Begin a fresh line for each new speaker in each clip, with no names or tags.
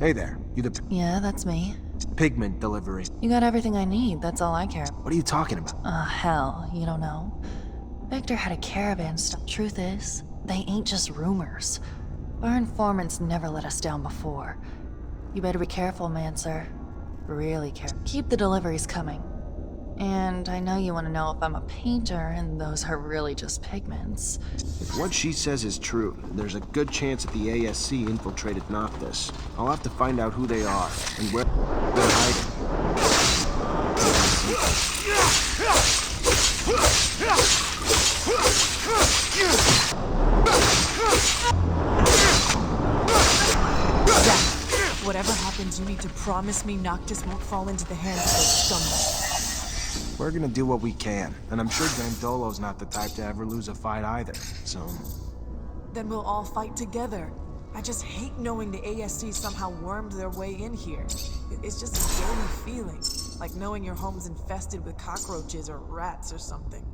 Hey there, you the
Yeah, that's me.
pigment delivery.
You got everything I need, that's all I care about.
What are you talking about?
Hell, you don't know. Victor had a caravan stop. Truth is, they ain't just rumors. Our informants never let us down before. You better be careful, Mancer. Really careful. Keep the deliveries coming. And I know you want to know if I'm a painter, and those are really just pigments.
If what she says is true, there's a good chance that the ASC infiltrated Noctis. I'll have to find out who they are and where they're hiding.
Zach, whatever happens, you need to promise me Noctis won't fall into the hands of those scumbags.
We're gonna do what we can, and I'm sure Dandolo's not the type to ever lose a fight either, so...
Then we'll all fight together. I just hate knowing the ASC somehow wormed their way in here. It's just a dirty feeling, like knowing your home's infested with cockroaches or rats or something.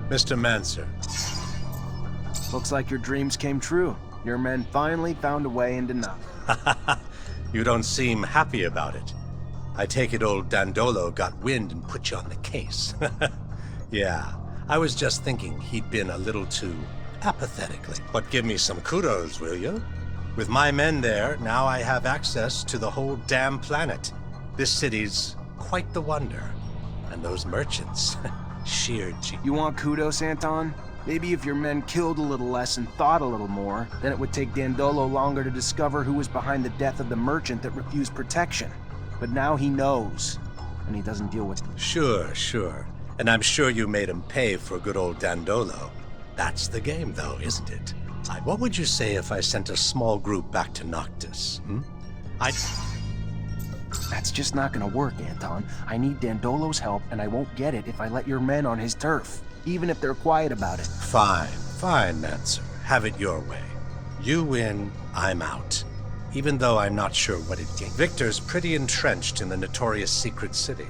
Mr. Mancer.
Looks like your dreams came true. Your men finally found a way into Noctis.
You don't seem happy about it. I take it old Dandolo got wind and put you on the case. Yeah, I was just thinking he'd been a little too apathetically. But give me some kudos, will you? With my men there, now I have access to the whole damn planet. This city's quite the wonder. And those merchants, sheer genius.
You want kudos, Anton? Maybe if your men killed a little less and thought a little more, then it would take Dandolo longer to discover who was behind the death of the merchant that refused protection. But now he knows, and he doesn't deal with it.
Sure. And I'm sure you made him pay for good old Dandolo. That's the game, though, isn't it? What would you say if I sent a small group back to Noctis,
That's just not gonna work, Anton. I need Dandolo's help, and I won't get it if I let your men on his turf, even if they're quiet about it.
Fine, Mancer. Have it your way. You win, I'm out. Even though I'm not sure what it gains. Victor's pretty entrenched in the notorious secret city.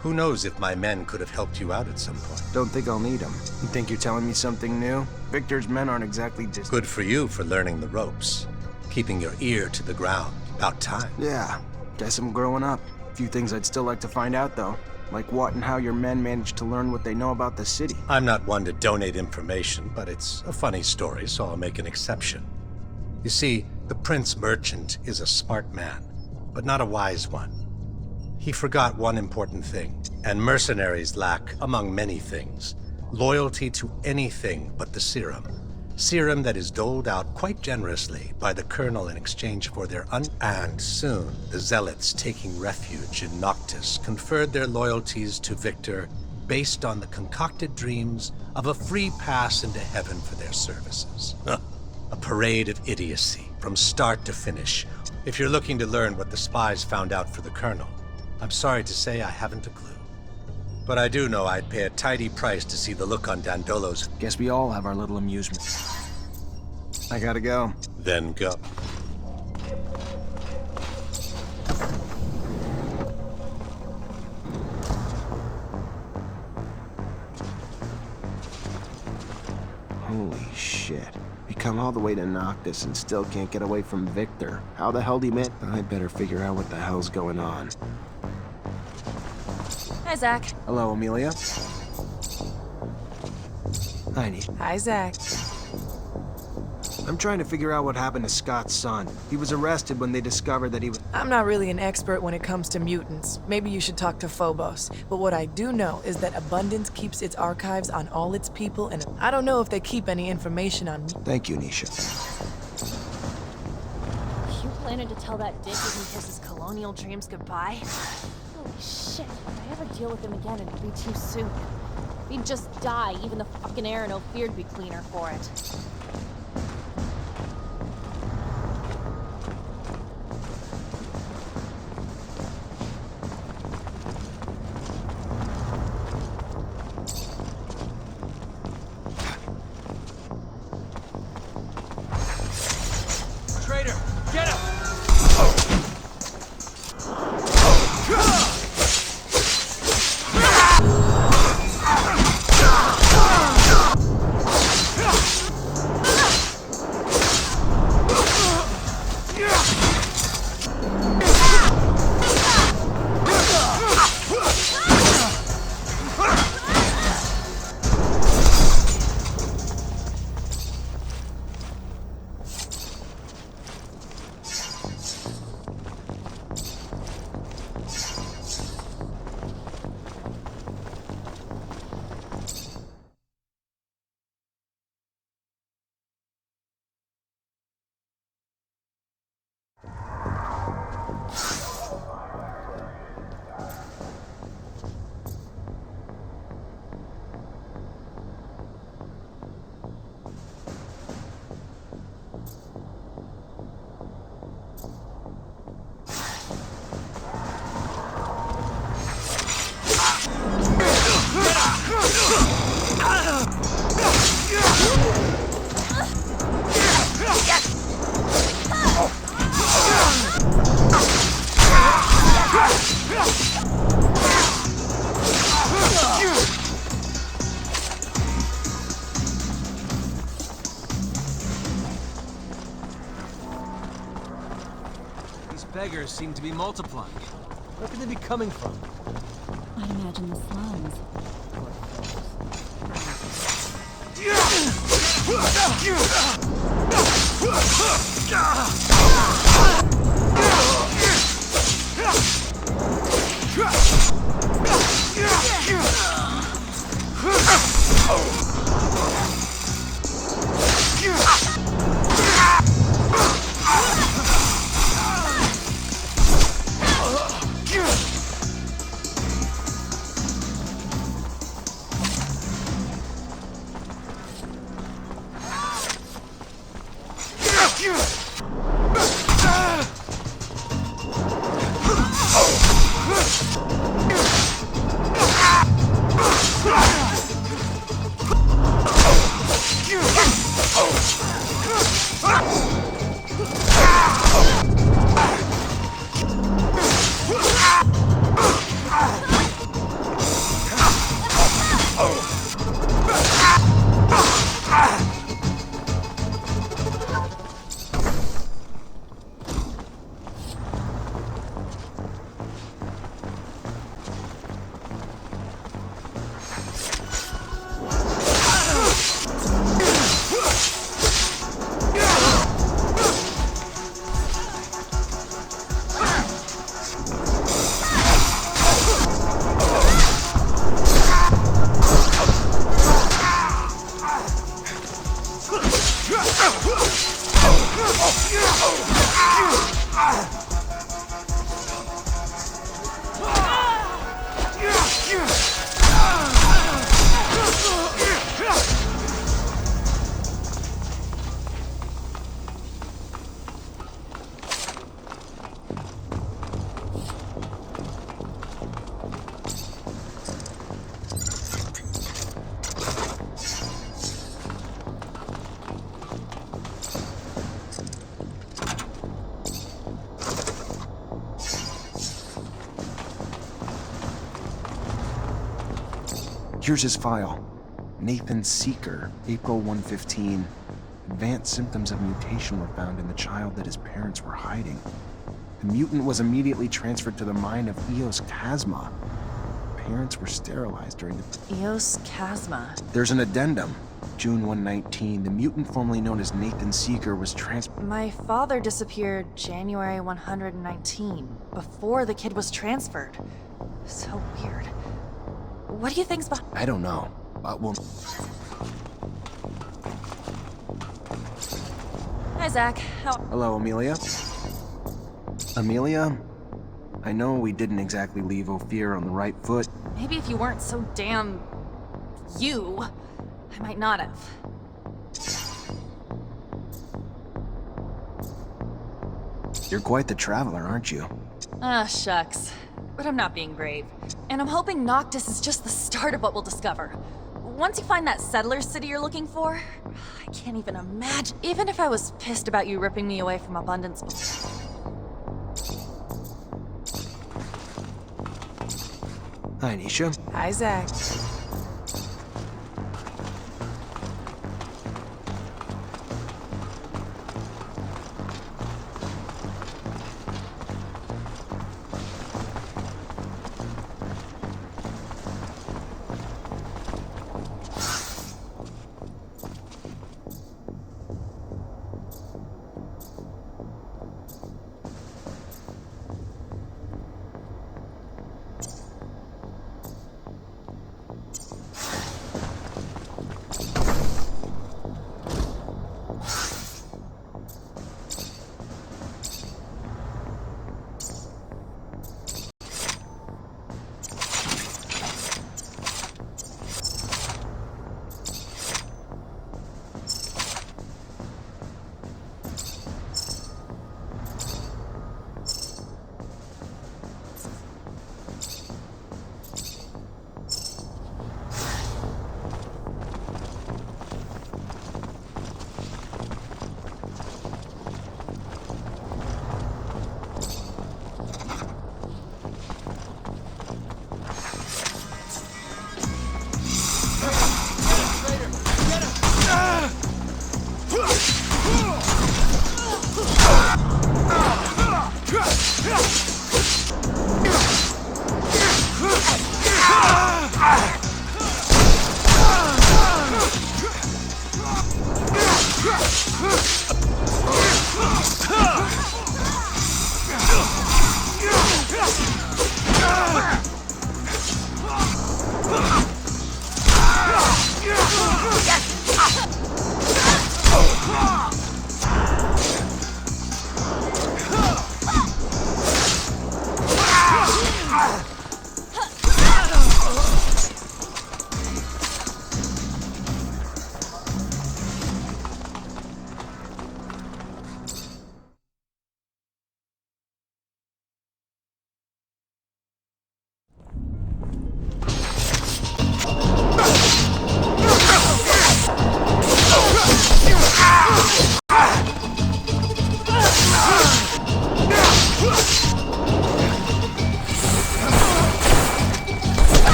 Who knows if my men could have helped you out at some point.
Don't think I'll need them. You think you're telling me something new? Victor's men aren't exactly just...
Good for you for learning the ropes. Keeping your ear to the ground. About time.
Yeah, guess I'm growing up. A few things I'd still like to find out, though. Like what and how your men managed to learn what they know about the city.
I'm not one to donate information, but it's a funny story, so I'll make an exception. You see, the Prince Merchant is a smart man, but not a wise one. He forgot one important thing, and mercenaries lack, among many things, loyalty to anything but the serum. Serum that is doled out quite generously by the Colonel in exchange for their And soon, the Zealots taking refuge in Noctis conferred their loyalties to Victor based on the concocted dreams of a free pass into heaven for their services. A parade of idiocy, from start to finish. If you're looking to learn what the spies found out for the Colonel, I'm sorry to say I haven't a clue. But I do know I'd pay a tidy price to see the look on Dandolo's.
Guess we all have our little amusement. I gotta go.
Then go.
Holy shit. We come all the way to Noctis and still can't get away from Victor. How the hell do you man? I better figure out what the hell's going on.
Hi, Zach.
Hello, Amelia. Hi, Nick.
Hi, Zach.
I'm trying to figure out what happened to Scott's son. He was arrested when they discovered that he was...
I'm not really an expert when it comes to mutants. Maybe you should talk to Phobos. But what I do know is that Abundance keeps its archives on all its people, and I don't know if they keep any information on me.
Thank you, Nisha.
You planning to tell that dick who kiss his colonial dreams goodbye? Holy shit, if I ever deal with him again, it'd be too soon. He'd just die, even the fucking air in Ophir'd be cleaner for it.
Traitor, get him! These beggars seem to be multiplying. Where could they be coming from?
I'd imagine the slums.
Here's his file. Nathan Seeker, April 115. Advanced symptoms of mutation were found in the child that his parents were hiding. The mutant was immediately transferred to the mine of Eos Chasma. Parents were sterilized during the...
Eos Chasma.
There's an addendum. June 119, the mutant formerly known as Nathan Seeker was
My father disappeared January 119, before the kid was transferred. So weird. What do you think's behind...
I don't know, but we'll...
Hi, Zach.
Hello, Amelia. Amelia? I know we didn't exactly leave Ophir on the right foot.
Maybe if you weren't so damn... you, I might not have.
You're quite the traveler, aren't you?
Ah, shucks. But I'm not being brave. And I'm hoping Noctis is just the start of what we'll discover. Once you find that settler city you're looking for, I can't even imagine. Even if I was pissed about you ripping me away from abundance.
Hi, Nisha.
Hi, Zach.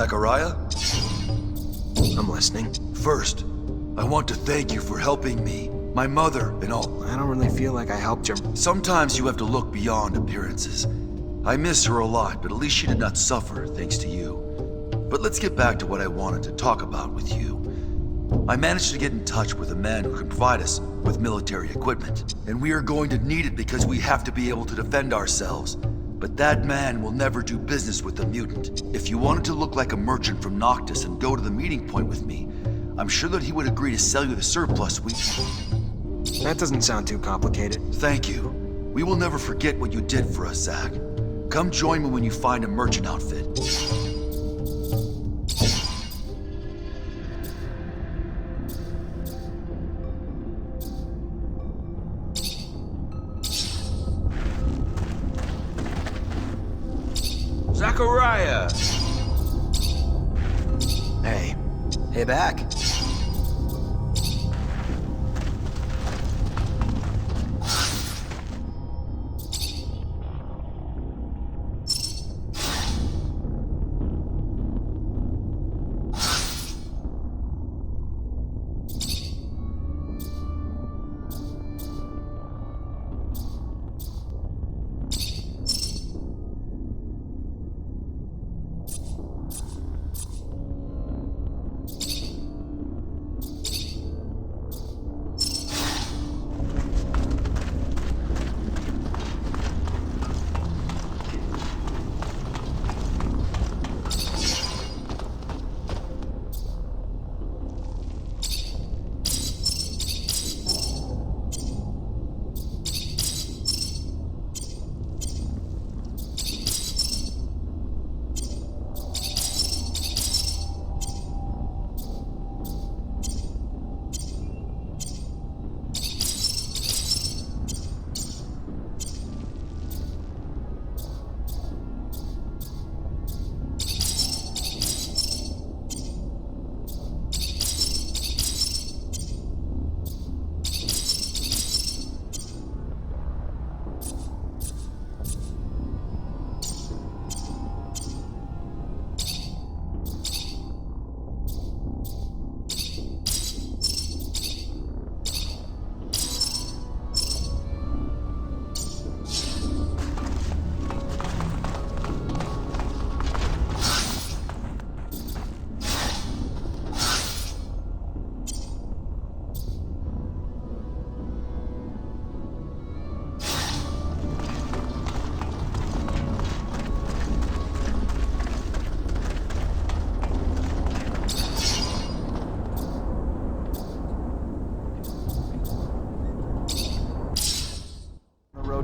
Zachariah?
I'm listening.
First, I want to thank you for helping me, my mother, and all.
I don't really feel like I helped your...
Sometimes you have to look beyond appearances. I miss her a lot, but at least she did not suffer thanks to you. But let's get back to what I wanted to talk about with you. I managed to get in touch with a man who can provide us with military equipment. And we are going to need it because we have to be able to defend ourselves. But that man will never do business with a mutant. If you wanted to look like a merchant from Noctis and go to the meeting point with me, I'm sure that he would agree to sell you the surplus we...
That doesn't sound too complicated.
Thank you. We will never forget what you did for us, Zach. Come join me when you find a merchant outfit.
Zachariah!
Hey. Hey, back.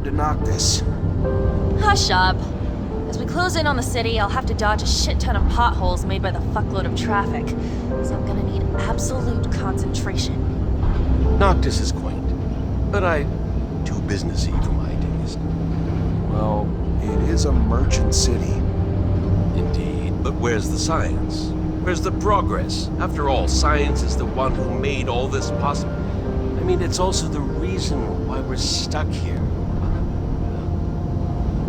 To Noctis.
Hush up. As we close in on the city, I'll have to dodge a shit ton of potholes made by the fuckload of traffic. So I'm gonna need absolute concentration.
Noctis is quaint, but too businessy for my taste.
Well, it is a merchant city.
Indeed, but where's the science? Where's the progress? After all, science is the one who made all this possible.
I mean, it's also the reason why we're stuck here.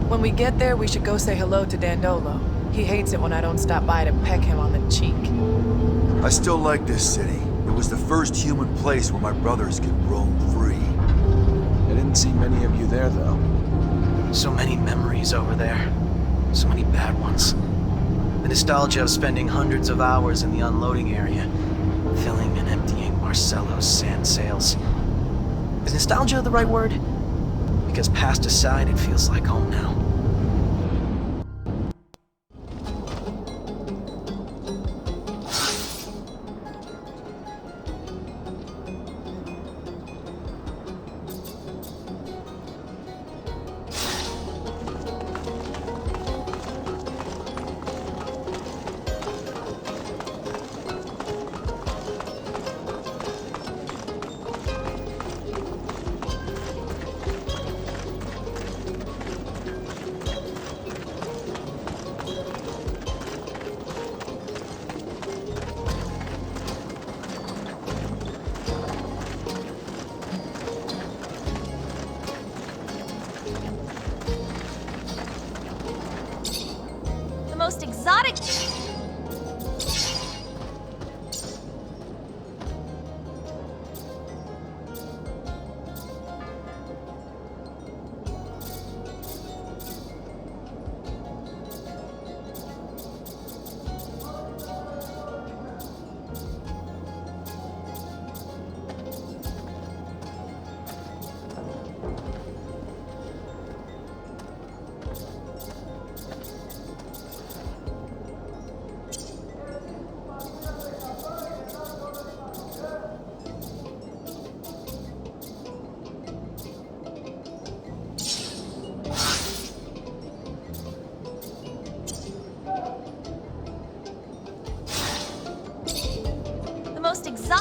When we get there, we should go say hello to Dandolo. He hates it when I don't stop by to peck him on the cheek.
I still like this city. It was the first human place where my brothers could roam free.
I didn't see many of you there, though.
So many memories over there. So many bad ones. The nostalgia of spending hundreds of hours in the unloading area, filling and emptying Marcello's sand sails. Is nostalgia the right word? Because past aside, it feels like home now.
Most exotic...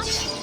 Stop!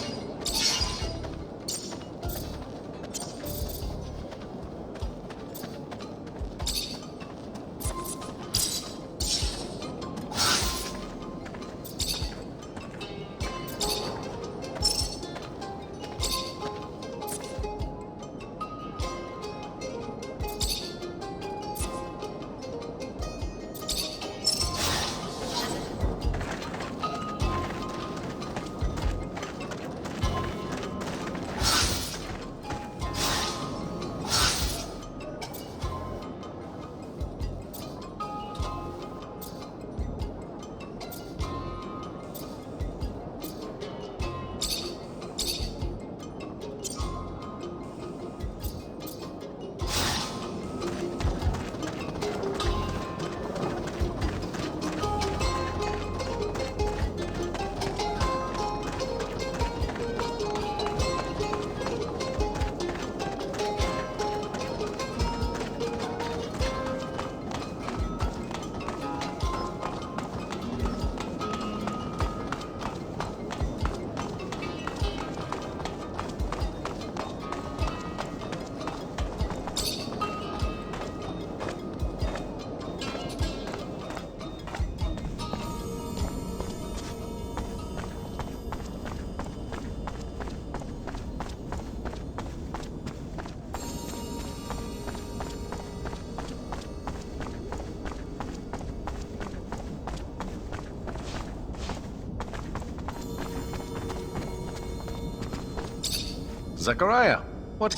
Zachariah, what?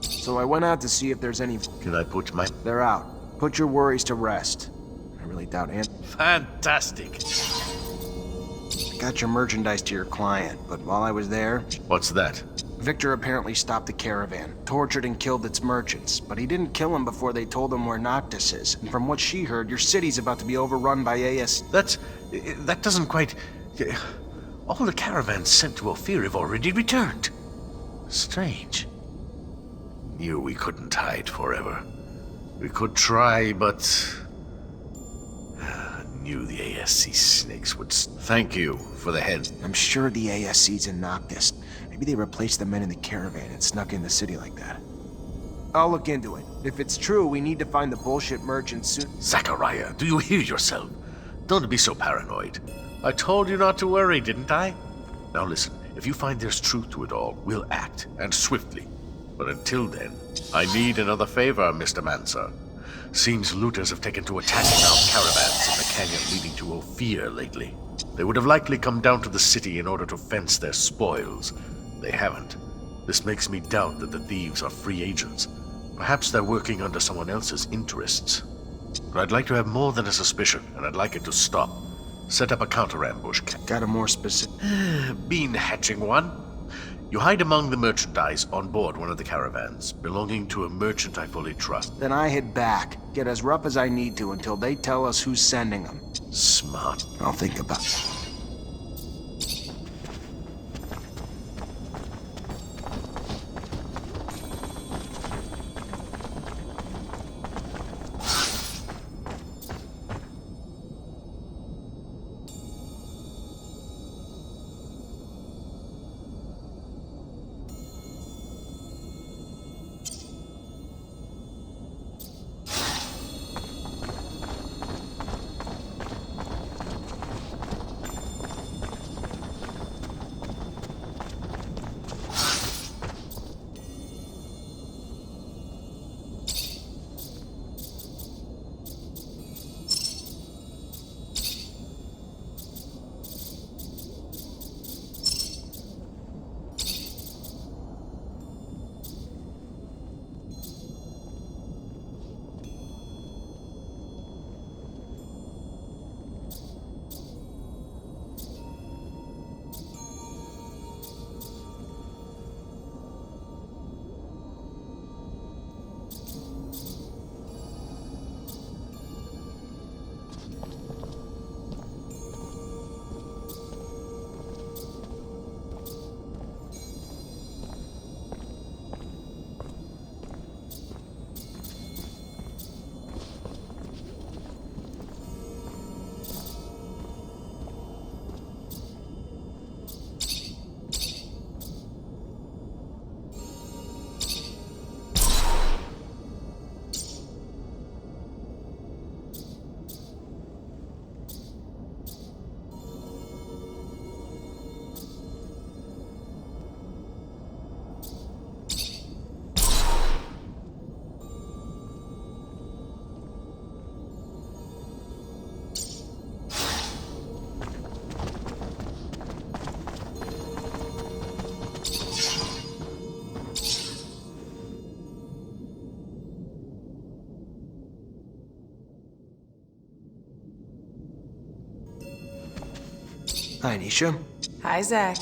So I went out to see if there's any...
Can I put my...
They're out. Put your worries to rest. I really doubt
Fantastic.
I got your merchandise to your client, but while I was there,
What's that?
Victor apparently stopped the caravan, tortured and killed its merchants, but he didn't kill them before they told him where Noctis is. And from what she heard, your city's about to be overrun by AS...
That doesn't quite... All the caravans sent to Ophir have already returned. Strange. Knew we couldn't hide forever. We could try, but... Knew the ASC snakes would... Thank you for the heads.
I'm sure the ASC's in Noctis. Maybe they replaced the men in the caravan and snuck in the city like that. I'll look into it. If it's true, we need to find the bullshit merchant soon.
Zachariah, do you hear yourself? Don't be so paranoid. I told you not to worry, didn't I? Now listen, if you find there's truth to it all, we'll act, and swiftly. But until then, I need another favor, Mr. Mancer. Seems looters have taken to attacking our caravans in the canyon leading to Ophir lately. They would have likely come down to the city in order to fence their spoils. They haven't. This makes me doubt that the thieves are free agents. Perhaps they're working under someone else's interests. But I'd like to have more than a suspicion, and I'd like it to stop. Set up a counter-ambush.
Got a more specific...
Bean hatching one. You hide among the merchandise on board one of the caravans, belonging to a merchant I fully trust.
Then I head back. Get as rough as I need to until they tell us who's sending them.
Smart.
I'll think about it.
Hi, Nisha.
Hi, Zach.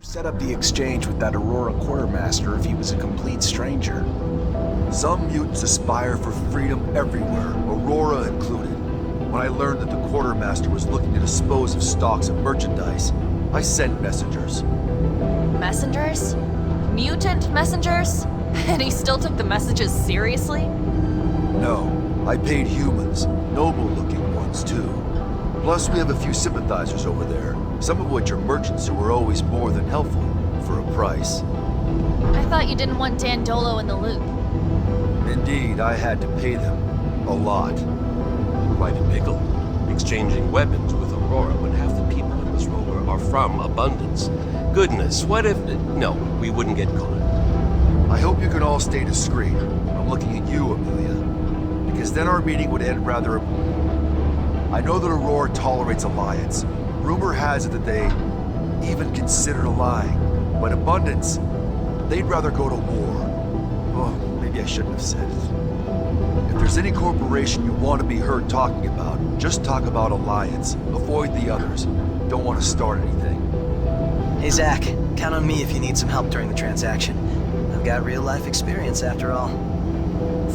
Set up the exchange with that Aurora quartermaster if he was a complete stranger.
Some mutants aspire for freedom everywhere, Aurora included. When I learned that the quartermaster was looking to dispose of stocks of merchandise, I sent messengers.
Messengers? Mutant messengers? And he still took the messages seriously?
No, I paid humans, noble-looking ones too. Plus, we have a few sympathizers over there, some of which are merchants who are always more than helpful, for a price.
I thought you didn't want Dandolo in the loop.
Indeed, I had to pay them. A lot.
Quite a pickle. Exchanging weapons with Aurora when half the people in this rover are from Abundance. Goodness, what if... No, we wouldn't get caught.
I hope you can all stay discreet. I'm looking at you, Amelia. Because then our meeting would end rather... I know that Aurora tolerates alliance. Rumor has it that they even considered allying. But Abundance, they'd rather go to war. Oh, maybe I shouldn't have said it. If there's any corporation you want to be heard talking about, just talk about alliance. Avoid the others. Don't want to start anything.
Hey, Zach. Count on me if you need some help during the transaction. I've got real-life experience, after all.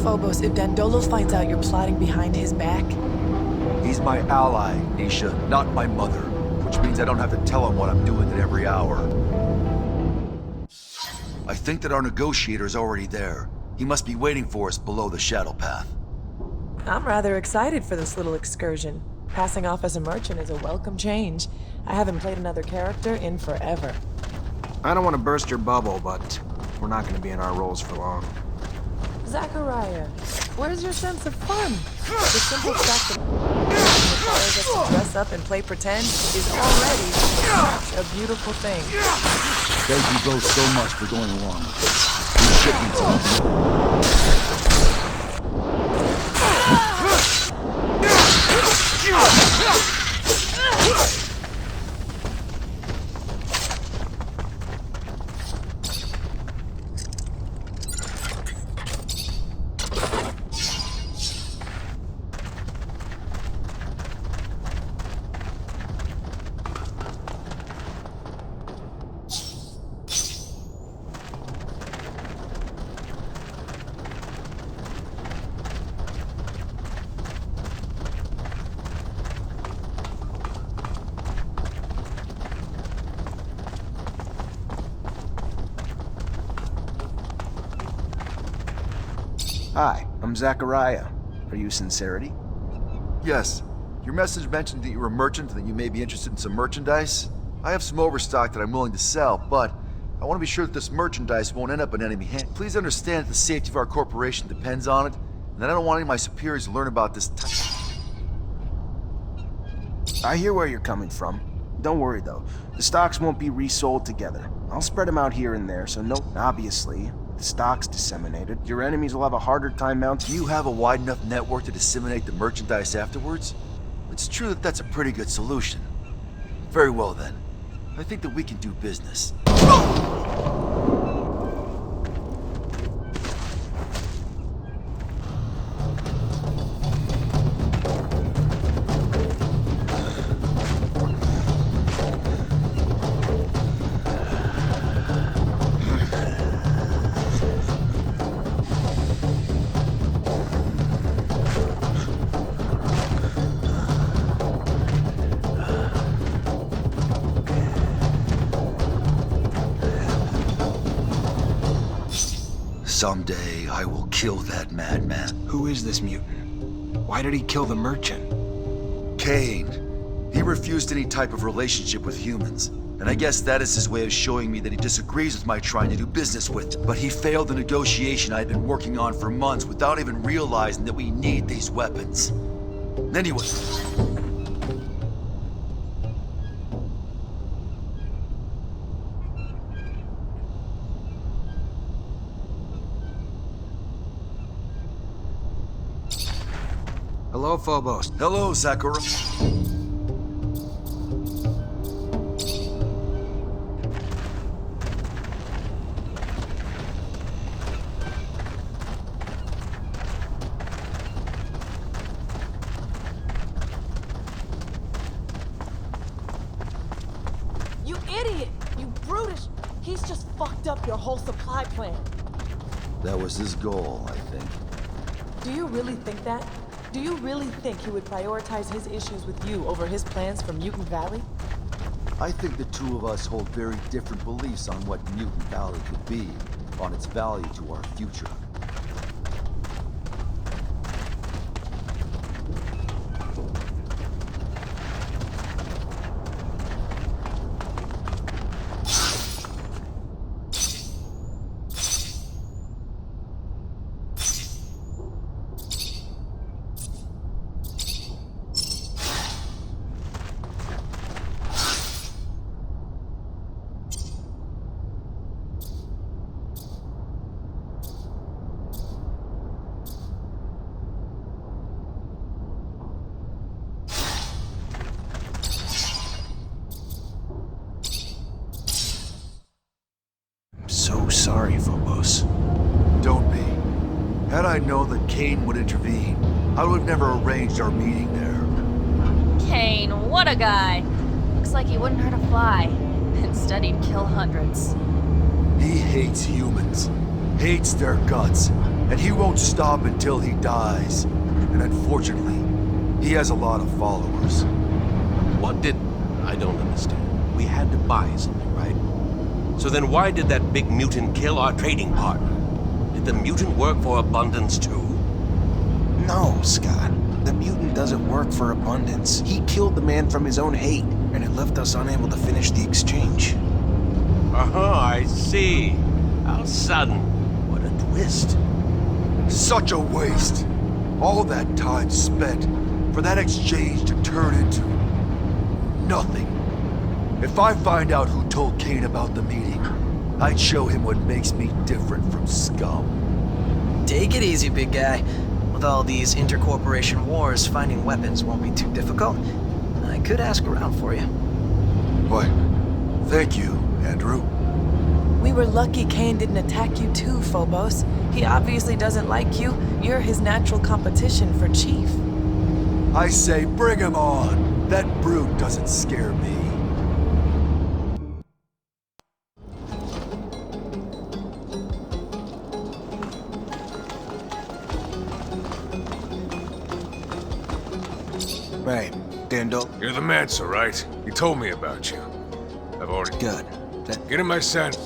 Phobos, if Dandolo finds out you're plotting behind his back...
He's my ally, Nisha, not my mother. Which means I don't have to tell him what I'm doing at every hour. I think that our negotiator's already there. He must be waiting for us below the Shadow Path.
I'm rather excited for this little excursion. Passing off as a merchant is a welcome change. I haven't played another character in forever.
I don't want to burst your bubble, but we're not going to be in our roles for long.
Zachariah, where's your sense of fun? The simple fact that requires us to dress up and play pretend is already such a beautiful thing.
Thank you both so much for going along with this.
Hi, I'm Zachariah. Are you Sincerity?
Yes. Your message mentioned that you're a merchant and that you may be interested in some merchandise. I have some overstock that I'm willing to sell, but I want to be sure that this merchandise won't end up in enemy hands. Please understand that the safety of our corporation depends on it, and that I don't want any of my superiors to learn about this
I hear where you're coming from. Don't worry though, the stocks won't be resold together. I'll spread them out here and there, so no, obviously, the stock's disseminated, your enemies will have a harder time mounting.
Do you have a wide enough network to disseminate the merchandise afterwards? It's true that that's a pretty good solution. Very well then. I think that we can do business. Someday I will kill that madman.
Who is this mutant? Why did he kill the merchant?
Kane. He refused any type of relationship with humans. And I guess that is his way of showing me that he disagrees with my trying to do business with them. But he failed the negotiation I had been working on for months without even realizing that we need these weapons. Anyway.
Hello, Phobos.
Hello, Sakura.
You idiot! You brutish! He's just fucked up your whole supply plan.
That was his goal, I think.
Do you really think that? Do you really think he would prioritize his issues with you over his plans for Mutant Valley?
I think the two of us hold very different beliefs on what Mutant Valley could be, on its value to our future.
So sorry, Phobos.
Don't be. Had I known that Kane would intervene, I would have never arranged our meeting there.
Kane, what a guy! Looks like he wouldn't hurt a fly. Instead, he'd kill hundreds.
He hates humans, hates their guts, and he won't stop until he dies. And unfortunately, he has a lot of followers.
What did... I don't understand. We had to buy something, right? So then why did that big mutant kill our trading partner? Did the mutant work for Abundance too?
No, Scott. The mutant doesn't work for Abundance. He killed the man from his own hate, and it left us unable to finish the exchange.
I see. How sudden. What a twist.
Such a waste. All that time spent for that exchange to turn into nothing. If I find out who told Kane about the meeting, I'd show him what makes me different from scum.
Take it easy, big guy. With all these intercorporation wars, finding weapons won't be too difficult. I could ask around for you.
Why, thank you, Andrew.
We were lucky Kane didn't attack you too, Phobos. He obviously doesn't like you. You're his natural competition for Chief.
I say bring him on. That brute doesn't scare me.
Right, Dandel.
You're the Mancer, right? He told me about you. I've already...
Good.
Get him my scent.